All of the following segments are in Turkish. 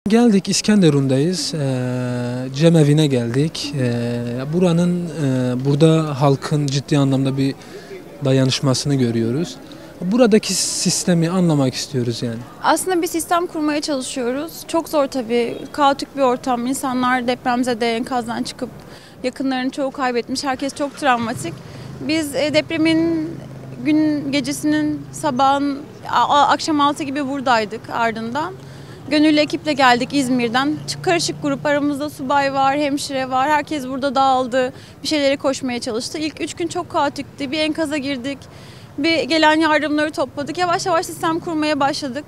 Geldik İskenderun'dayız. Cemevi'ne geldik. Burada halkın ciddi anlamda bir dayanışmasını görüyoruz. Buradaki sistemi anlamak istiyoruz yani. Aslında bir sistem kurmaya çalışıyoruz. Çok zor tabii. Kaotik bir ortam. İnsanlar depremzede enkazdan çıkıp yakınlarını çoğu kaybetmiş. Herkes çok travmatik. Biz depremin gecesinin sabahın akşam 6 gibi buradaydık ardından. Gönüllü ekiple geldik İzmir'den. Karışık grup, aramızda subay var, hemşire var. Herkes burada dağıldı. Bir şeylere koşmaya çalıştı. İlk 3 gün çok kaotikti. Bir enkaza girdik. Bir gelen yardımları topladık. Yavaş yavaş sistem kurmaya başladık.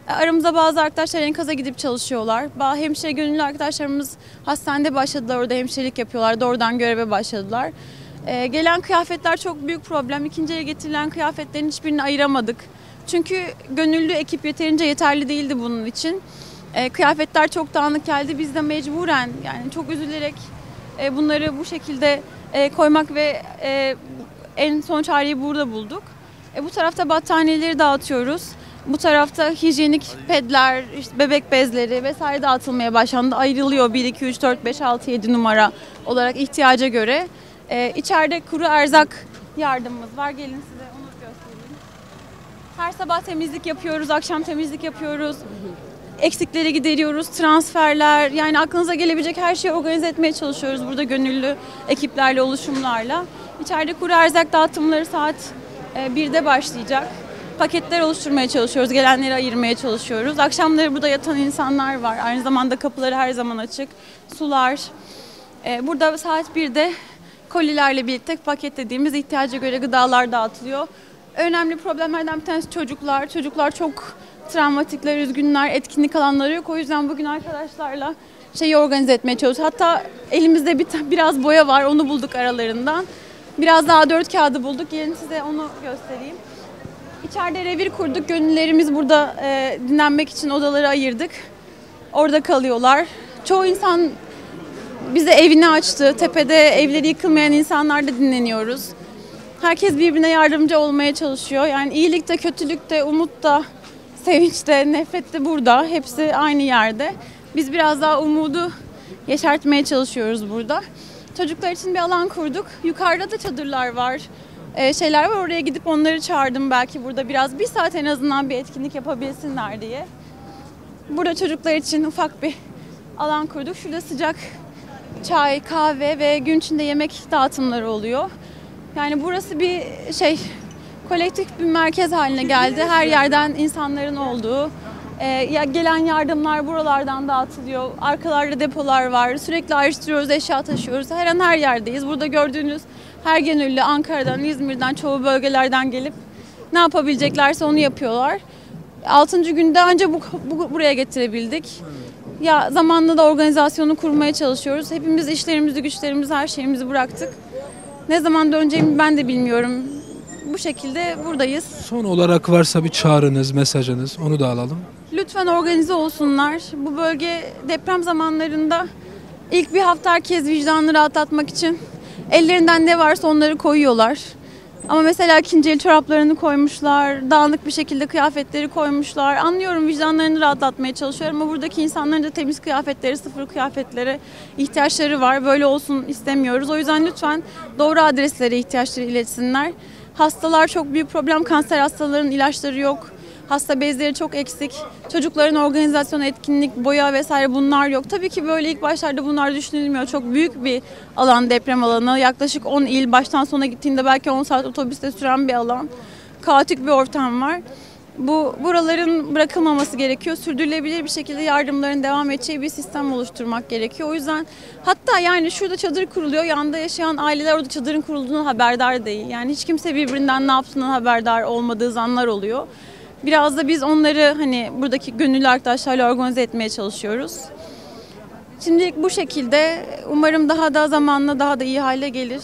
Aramızda bazı arkadaşlar enkaza gidip çalışıyorlar. Hemşire gönüllü arkadaşlarımız hastanede başladılar. Orada hemşirelik yapıyorlar. Doğrudan göreve başladılar. Gelen kıyafetler çok büyük problem. İkinci el getirilen kıyafetlerin hiçbirini ayıramadık. Çünkü gönüllü ekip yeterince yeterli değildi bunun için. Kıyafetler çok dağınık geldi. Biz de mecburen yani çok üzülerek bunları bu şekilde koymak ve en son çareyi burada bulduk. Bu tarafta battaniyeleri dağıtıyoruz. Bu tarafta hijyenik pedler, işte bebek bezleri vesaire dağıtılmaya başlandı. Ayrılıyor 1, 2, 3, 4, 5, 6, 7 numara olarak ihtiyaca göre. İçeride kuru erzak yardımımız var. Gelin size onu göstereyim. Her sabah temizlik yapıyoruz, akşam temizlik yapıyoruz. Eksikleri gideriyoruz, transferler, yani aklınıza gelebilecek her şeyi organize etmeye çalışıyoruz burada gönüllü ekiplerle, oluşumlarla. İçeride kuru erzak dağıtımları saat 1'de başlayacak. Paketler oluşturmaya çalışıyoruz, gelenleri ayırmaya çalışıyoruz. Akşamları burada yatan insanlar var. Aynı zamanda kapıları her zaman açık. Sular. Burada saat 1'de kolilerle birlikte paketlediğimiz ihtiyaca göre gıdalar dağıtılıyor. Önemli problemlerden bir tanesi çocuklar. Çocuklar çok travmatikler, üzgünler, etkinlik alanları yok. O yüzden bugün arkadaşlarla şeyi organize etmeye çalışıyoruz. Hatta elimizde biraz boya var, onu bulduk aralarından. Biraz daha A4 kağıdı bulduk. Gelin size onu göstereyim. İçeride revir kurduk. Gönüllerimiz burada dinlenmek için odaları ayırdık. Orada kalıyorlar. Çoğu insan bize evini açtı. Tepede evleri yıkılmayan insanlarla dinleniyoruz. Herkes birbirine yardımcı olmaya çalışıyor. Yani iyilik de, kötülük de, umut da, sevinç de, nefret de burada. Hepsi aynı yerde. Biz biraz daha umudu yeşertmeye çalışıyoruz burada. Çocuklar için bir alan kurduk. Yukarıda da çadırlar var. Şeyler var. Oraya gidip onları çağırdım. Belki burada biraz bir saat en azından bir etkinlik yapabilsinler diye. Burada çocuklar için ufak bir alan kurduk. Şurada sıcak çay, kahve ve gün içinde yemek dağıtımları oluyor. Yani burası bir kolektif bir merkez haline geldi. Her yerden insanların olduğu, gelen yardımlar buralardan dağıtılıyor. Arkalarda depolar var. Sürekli ayrıştırıyoruz, eşya taşıyoruz. Her an her yerdeyiz. Burada gördüğünüz her gönüllü Ankara'dan, İzmir'den, çoğu bölgelerden gelip ne yapabileceklerse onu yapıyorlar. 6. günde ancak buraya getirebildik. Ya zamanla da organizasyonu kurmaya çalışıyoruz. Hepimiz işlerimizi, güçlerimizi, her şeyimizi bıraktık. Ne zaman döneceğimi ben de bilmiyorum. Bu şekilde buradayız. Son olarak varsa bir çağrınız, mesajınız, onu da alalım. Lütfen organize olsunlar. Bu bölge deprem zamanlarında ilk bir hafta herkes vicdanını rahatlatmak için ellerinden ne varsa onları koyuyorlar. Ama mesela ikinci el çoraplarını koymuşlar, dağınık bir şekilde kıyafetleri koymuşlar. Anlıyorum, vicdanlarını rahatlatmaya çalışıyorum ama buradaki insanların da temiz kıyafetleri, sıfır kıyafetlere ihtiyaçları var. Böyle olsun istemiyoruz. O yüzden lütfen doğru adreslere ihtiyaçları iletsinler. Hastalar çok büyük problem. Kanser hastalarının ilaçları yok. Hasta bezleri çok eksik. Çocukların organizasyon, etkinlik, boya vesaire bunlar yok. Tabii ki böyle ilk başlarda bunlar düşünülmüyor. Çok büyük bir alan, deprem alanı. Yaklaşık 10 il, baştan sona gittiğinde belki 10 saat otobüste süren bir alan. Kaotik bir ortam var. Buraların bırakılmaması gerekiyor. Sürdürülebilir bir şekilde yardımların devam edeceği bir sistem oluşturmak gerekiyor. O yüzden hatta yani şurada çadır kuruluyor. Yanında yaşayan aileler orada çadırın kurulduğunu haberdar değil. Yani hiç kimse birbirinden ne yaptığından haberdar olmadığı zanlar oluyor. Biraz da biz onları buradaki gönüllü arkadaşlarla organize etmeye çalışıyoruz. Şimdilik bu şekilde. Umarım daha da zamanla daha da iyi hale gelir.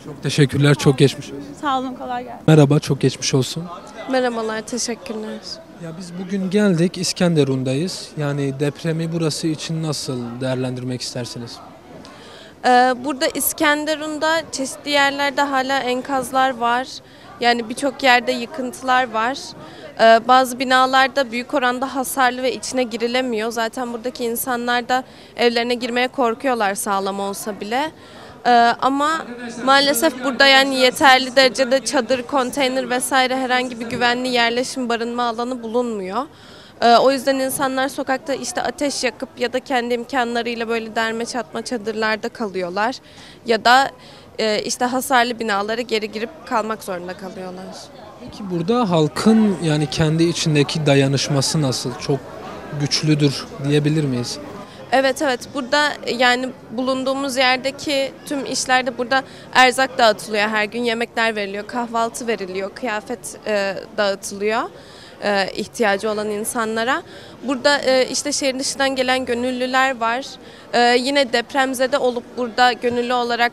Çok teşekkürler, çok geçmiş olsun. Sağ olun, kolay gelsin. Merhaba, çok geçmiş olsun. Merhabalar, teşekkürler. Ya biz bugün geldik, İskenderun'dayız. Yani depremi burası için nasıl değerlendirmek istersiniz? Burada İskenderun'da çeşitli yerlerde hala enkazlar var. Yani birçok yerde yıkıntılar var. Bazı binalarda büyük oranda hasarlı ve içine girilemiyor. Zaten buradaki insanlar da evlerine girmeye korkuyorlar sağlam olsa bile. Ama maalesef burada yani yeterli derecede çadır, konteyner vesaire herhangi bir güvenli yerleşim barınma alanı bulunmuyor. O yüzden insanlar sokakta işte ateş yakıp ya da kendi imkanlarıyla böyle derme çatma çadırlarda kalıyorlar. Ya da işte hasarlı binalara geri girip kalmak zorunda kalıyorlar. Peki burada halkın yani kendi içindeki dayanışması nasıl? Çok güçlüdür diyebilir miyiz? Evet, burada yani bulunduğumuz yerdeki tüm işlerde burada erzak dağıtılıyor her gün, yemekler veriliyor, kahvaltı veriliyor, kıyafet dağıtılıyor ihtiyacı olan insanlara. Burada işte şehir dışından gelen gönüllüler var. Yine depremzede olup burada gönüllü olarak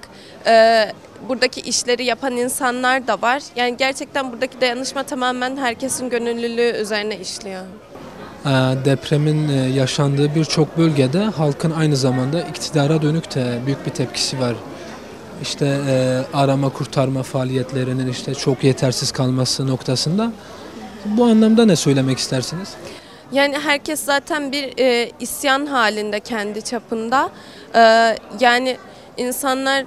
buradaki işleri yapan insanlar da var. Yani gerçekten buradaki dayanışma tamamen herkesin gönüllülüğü üzerine işliyor. Depremin yaşandığı birçok bölgede halkın aynı zamanda iktidara dönük de büyük bir tepkisi var. İşte arama kurtarma faaliyetlerinin işte çok yetersiz kalması noktasında. Bu anlamda ne söylemek istersiniz? Yani herkes zaten bir isyan halinde kendi çapında. Yani insanlar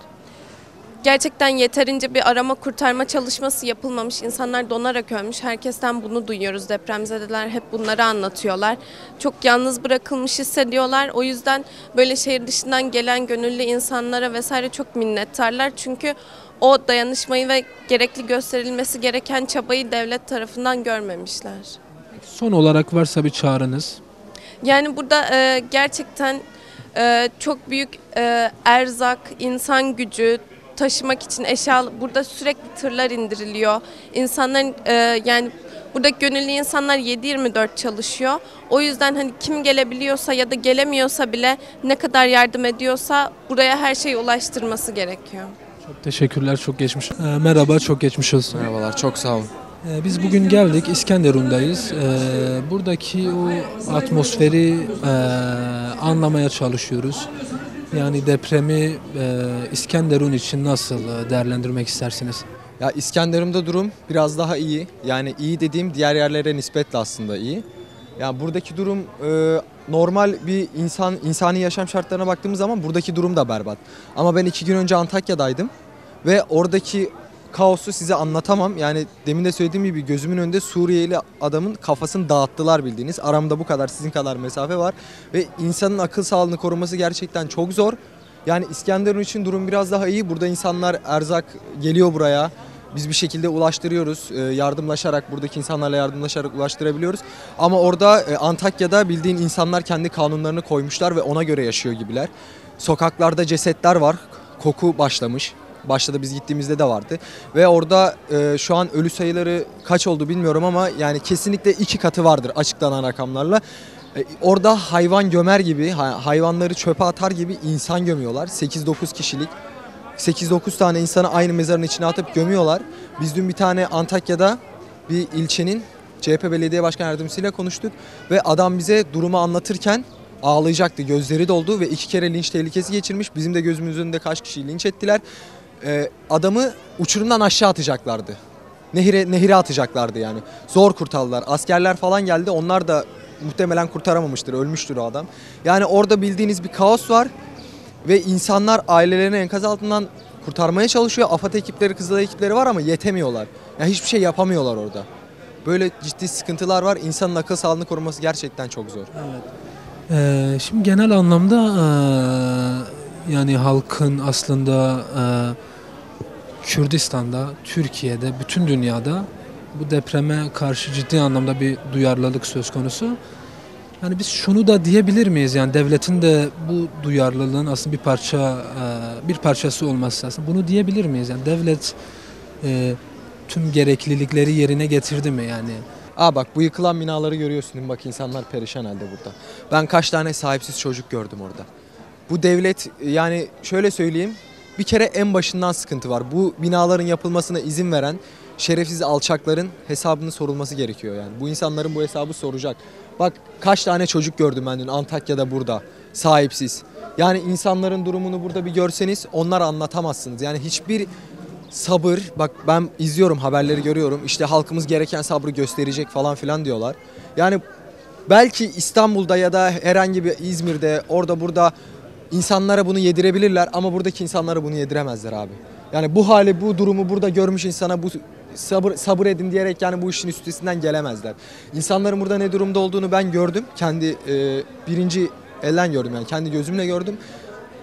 gerçekten yeterince bir arama kurtarma çalışması yapılmamış. İnsanlar donarak ölmüş. Herkesten bunu duyuyoruz. Depremzedeler hep bunları anlatıyorlar. Çok yalnız bırakılmış hissediyorlar. O yüzden böyle şehir dışından gelen gönüllü insanlara vesaire çok minnettarlar. Çünkü o dayanışmayı ve gerekli gösterilmesi gereken çabayı devlet tarafından görmemişler. Son olarak varsa bir çağrınız. Yani burada gerçekten çok büyük erzak, insan gücü taşımak için eşya, burada sürekli tırlar indiriliyor. İnsanların yani buradaki gönüllü insanlar 7/24 çalışıyor. O yüzden hani kim gelebiliyorsa ya da gelemiyorsa bile ne kadar yardım ediyorsa buraya her şeyi ulaştırması gerekiyor. Çok teşekkürler, çok geçmiş. Merhaba, çok geçmiş olsun. Merhabalar, çok sağ olun. Biz bugün geldik, İskenderun'dayız. Buradaki o atmosferi anlamaya çalışıyoruz. Yani depremi İskenderun için nasıl değerlendirmek istersiniz? Ya İskenderun'da durum biraz daha iyi. Yani iyi dediğim diğer yerlere nispetle aslında iyi. Yani buradaki durum normal bir insani yaşam şartlarına baktığımız zaman buradaki durum da berbat. Ama ben 2 gün önce Antakya'daydım ve oradaki kaosu size anlatamam. Yani demin de söylediğim gibi gözümün önünde Suriyeli adamın kafasını dağıttılar bildiğiniz. Aramda bu kadar sizin kadar mesafe var ve insanın akıl sağlığını koruması gerçekten çok zor. Yani İskenderun için durum biraz daha iyi. Burada insanlar erzak geliyor buraya. Biz bir şekilde ulaştırıyoruz. Yardımlaşarak, buradaki insanlarla yardımlaşarak ulaştırabiliyoruz. Ama orada Antakya'da bildiğin insanlar kendi kanunlarını koymuşlar ve ona göre yaşıyor gibiler. Sokaklarda cesetler var. Koku başlamış. Başta da biz gittiğimizde de vardı. Ve orada şu an ölü sayıları kaç oldu bilmiyorum ama yani kesinlikle 2 katı vardır açıklanan rakamlarla. Orada hayvan gömer gibi, hayvanları çöpe atar gibi insan gömüyorlar. 8-9 kişilik. 8-9 tane insanı aynı mezarın içine atıp gömüyorlar. Biz dün bir tane Antakya'da bir ilçenin CHP Belediye Başkan Yardımcısıyla konuştuk. Ve adam bize durumu anlatırken ağlayacaktı. Gözleri doldu ve 2 kere linç tehlikesi geçirmiş. Bizim de gözümüzün önünde kaç kişiyi linç ettiler. Adamı uçurumdan aşağı atacaklardı. Nehire atacaklardı yani. Zor kurtardılar. Askerler falan geldi. Onlar da muhtemelen kurtaramamıştır. Ölmüştür o adam. Yani orada bildiğiniz bir kaos var. Ve insanlar ailelerini enkaz altından kurtarmaya çalışıyor. AFAD ekipleri, Kızılay ekipleri var ama yetemiyorlar. Yani hiçbir şey yapamıyorlar orada. Böyle ciddi sıkıntılar var. İnsanın akıl sağlığını koruması gerçekten çok zor. Evet. Şimdi genel anlamda yani halkın aslında Kürdistan'da, Türkiye'de, bütün dünyada bu depreme karşı ciddi anlamda bir duyarlılık söz konusu. Yani biz şunu da diyebilir miyiz? Yani devletin de bu duyarlılığın aslında bir parçası olması aslında. Bunu diyebilir miyiz? Yani devlet tüm gereklilikleri yerine getirdi mi yani? Bak bu yıkılan binaları görüyorsun değil mi? Bak insanlar perişan halde burada. Ben kaç tane sahipsiz çocuk gördüm orada. Bu devlet yani şöyle söyleyeyim. Bir kere en başından sıkıntı var. Bu binaların yapılmasına izin veren şerefsiz alçakların hesabının sorulması gerekiyor yani. Bu insanların bu hesabı soracak. Bak kaç tane çocuk gördüm ben dün Antakya'da burada sahipsiz. Yani insanların durumunu burada bir görseniz onlara anlatamazsınız. Yani hiçbir sabır, bak ben izliyorum, haberleri görüyorum. İşte halkımız gereken sabrı gösterecek falan filan diyorlar. Yani belki İstanbul'da ya da herhangi bir İzmir'de, orada burada insanlara bunu yedirebilirler ama buradaki insanlara bunu yediremezler abi. Yani bu hali, bu durumu burada görmüş insana bu sabır edin diyerek yani bu işin üstesinden gelemezler. İnsanların burada ne durumda olduğunu ben gördüm. Kendi birinci elden gördüm, yani kendi gözümle gördüm.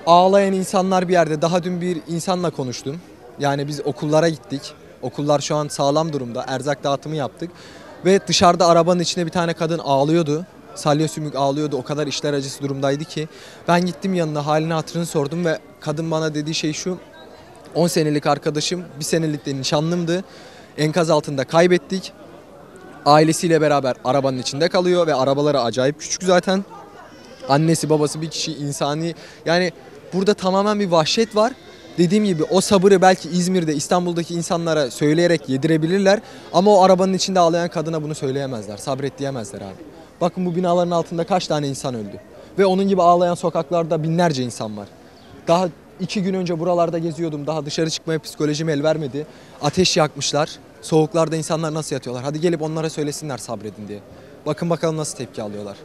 Ağlayan insanlar bir yerde. Daha dün bir insanla konuştum. Yani biz okullara gittik. Okullar şu an sağlam durumda. Erzak dağıtımı yaptık. Ve dışarıda arabanın içinde bir tane kadın ağlıyordu. Salya sümük ağlıyordu. O kadar içler acısı durumdaydı ki. Ben gittim yanına, halini hatırını sordum ve kadın bana dediği şey şu: 10 senelik arkadaşım, 1 senelik de nişanlımdı. Enkaz altında kaybettik. Ailesiyle beraber arabanın içinde kalıyor ve arabaları acayip küçük zaten. Annesi babası bir kişi, insani, yani burada tamamen bir vahşet var. Dediğim gibi o sabırı belki İzmir'de, İstanbul'daki insanlara söyleyerek yedirebilirler. Ama o arabanın içinde ağlayan kadına bunu söyleyemezler, sabret diyemezler abi. Bakın bu binaların altında kaç tane insan öldü. Ve onun gibi ağlayan sokaklarda binlerce insan var. Daha 2 gün önce buralarda geziyordum. Daha dışarı çıkmaya psikolojim el vermedi. Ateş yakmışlar. Soğuklarda insanlar nasıl yatıyorlar? Hadi gelip onlara söylesinler sabredin diye. Bakın bakalım nasıl tepki alıyorlar.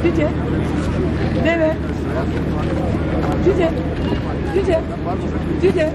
Cüce, deve, cüce, cüce, cüce.